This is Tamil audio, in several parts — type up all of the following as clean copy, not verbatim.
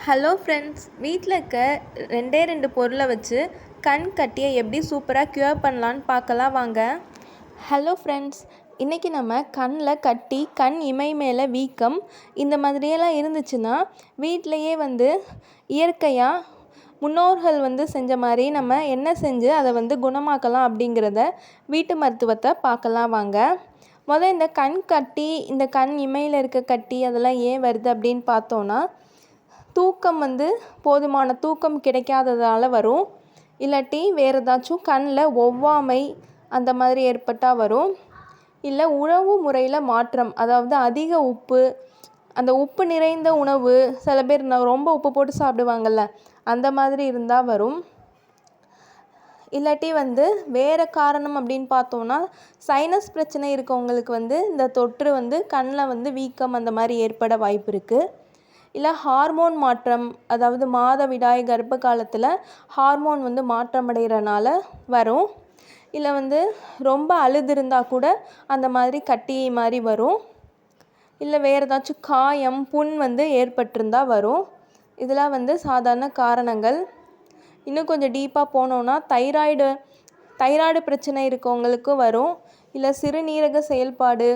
ஹலோ ஃப்ரெண்ட்ஸ், வீட்டில் இருக்க ரெண்டு பொருளை வச்சு கண் கட்டியை எப்படி சூப்பராக க்யூர் பண்ணலான்னு பார்க்கலாம் வாங்க. ஹலோ ஃப்ரெண்ட்ஸ், இன்றைக்கி நம்ம கண்ணில் கட்டி, கண் இமை மேலே வீக்கம் இந்த மாதிரியெல்லாம் இருந்துச்சுன்னா வீட்டிலையே இயற்கையாக முன்னோர்கள் செஞ்ச மாதிரி நம்ம என்ன செஞ்சு அதை குணமாக்கலாம் அப்படிங்கிறத வீட்டு மருத்துவத்தை பார்க்கலாம் வாங்க. இந்த கண் கட்டி, இந்த கண் இமையில் இருக்க கட்டி அதெல்லாம் ஏன் வருது அப்படின்னு பார்த்தோன்னா, தூக்கம் போதுமான தூக்கம் கிடைக்காததால் வரும். இல்லாட்டி வேறு ஏதாச்சும் கண்ணில் ஒவ்வாமை அந்த மாதிரி ஏற்பட்டால் வரும். இல்லை உணவு முறையில் மாற்றம், அதாவது அதிக உப்பு, அந்த உப்பு நிறைந்த உணவு, சில பேர் ரொம்ப உப்பு போட்டு சாப்பிடுவாங்கள்ல, அந்த மாதிரி இருந்தால் வரும். இல்லாட்டி வேறு காரணம் அப்படின்னு பார்த்தோன்னா, சைனஸ் பிரச்சனை இருக்கவங்களுக்கு இந்த தொற்று கண்ணில் வீக்கம் அந்த மாதிரி ஏற்பட வாய்ப்பு இருக்குது. இல்லை ஹார்மோன் மாற்றம், அதாவது மாதவிடாய் கர்ப்ப காலத்தில் ஹார்மோன் மாற்றம் அடைகிறனால வரும். இல்லை ரொம்ப அழுதுருந்தால் கூட அந்த மாதிரி கட்டி மாதிரி வரும். இல்லை வேறு ஏதாச்சும் காயம், புண் ஏற்பட்டிருந்தால் வரும். இதெல்லாம் சாதாரண காரணங்கள். இன்னும் கொஞ்சம் டீப்பாக போனோன்னா தைராய்டு பிரச்சனை இருக்கவங்களுக்கும் வரும். இல்லை சிறுநீரக செயல்பாடு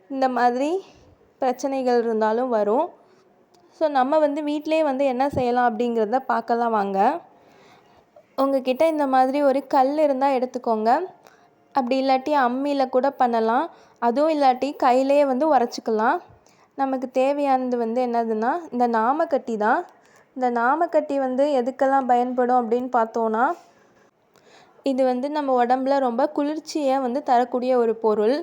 இந்த மாதிரி பிரச்சனைகள் இருந்தாலும் வரும். ஸோ நம்ம வீட்டிலே என்ன செய்யலாம் அப்படிங்கிறத பார்க்கலாம் வாங்க. உங்கள்கிட்ட இந்த மாதிரி ஒரு கல் இருந்தால் எடுத்துக்கோங்க. அப்படி இல்லாட்டி அம்மியில் கூட பண்ணலாம். அதுவும் இல்லாட்டி கையிலே உரைச்சிக்கலாம். நமக்கு தேவையானது என்னதுன்னா இந்த நாமக்கட்டி தான். இந்த நாமக்கட்டி எதுக்கெல்லாம் பயன்படும் அப்படின்னு பார்த்தோன்னா, இது நம்ம உடம்புல ரொம்ப குளிர்ச்சியை தரக்கூடிய ஒரு பொருள்.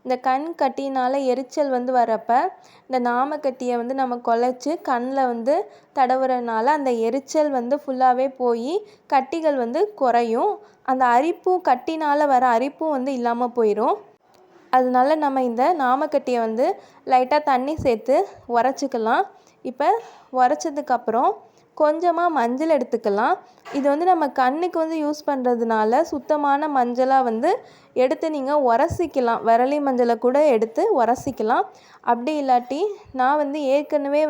இந்த கண் கட்டினால் எரிச்சல் வரப்போ இந்த நாமக்கட்டியை நம்ம குழைச்சி கண்ணில் தடவுறதுனால அந்த எரிச்சல் ஃபுல்லாகவே போய் கட்டிகள் குறையும். அந்த அரிப்பும், கட்டினால் வர அரிப்பும் இல்லாமல் போயிடும். அதனால நம்ம இந்த நாமக்கட்டியை லைட்டாக தண்ணி சேர்த்து உரைச்சிக்கலாம். இப்போ உரைச்சதுக்கப்புறம் கொஞ்சமாக மஞ்சள் எடுத்துக்கலாம். இது நம்ம கண்ணுக்கு யூஸ் பண்ணுறதுனால சுத்தமான மஞ்சளாக எடுத்து நீங்கள் உரசிக்கலாம். விரலி மஞ்சளை கூட எடுத்து உரசிக்கலாம். அப்படி இல்லாட்டி நான் ஏற்கனவே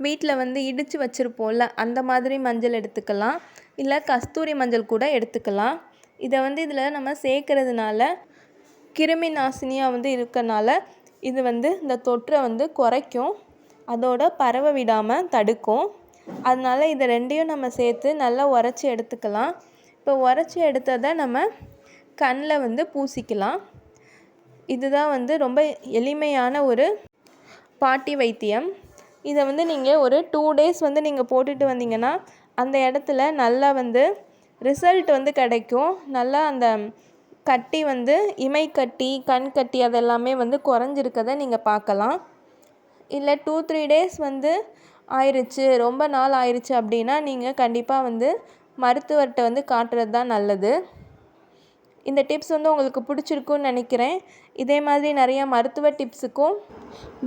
வீட்டில் இடித்து வச்சுருப்போம்ல, அந்த மாதிரி மஞ்சள் எடுத்துக்கலாம். இல்லை கஸ்தூரி மஞ்சள் கூட எடுத்துக்கலாம். இதை இதில் நம்ம சேர்க்கறதுனால கிருமி நாசினியாக இருக்கனால இது இந்த தொற்றை குறைக்கும். அதோட பரவ விடாமல் தடுக்கும். அதனால் இதை ரெண்டையும் நம்ம சேர்த்து நல்லா உரைச்சி எடுத்துக்கலாம். இப்போ உரைச்சி எடுத்ததை நம்ம கண்ணில் பூசிக்கலாம். இதுதான் ரொம்ப எளிமையான ஒரு பாட்டி வைத்தியம். இதை நீங்கள் ஒரு 2 days நீங்கள் போட்டுட்டு வந்தீங்கன்னா அந்த இடத்துல நல்லா ரிசல்ட் கிடைக்கும். நல்லா அந்த கட்டி இமை கட்டி, கண் கட்டி அதெல்லாமே குறைஞ்சிருக்கதை நீங்கள் பார்க்கலாம். இல்லை 2-3 days ஆயிடுச்சு, ரொம்ப நாள் ஆயிடுச்சு அப்படின்னா நீங்கள் கண்டிப்பாக மருத்துவர்கிட்ட காட்டுறது தான் நல்லது. இந்த டிப்ஸ் உங்களுக்கு பிடிச்சிருக்குன்னு நினைக்கிறேன். இதே மாதிரி நிறையா மருத்துவ டிப்ஸுக்கும்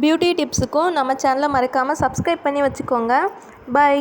பியூட்டி டிப்ஸுக்கும் நம்ம சேனலை மறக்காமல் சப்ஸ்கிரைப் பண்ணி வச்சுக்கோங்க. பை.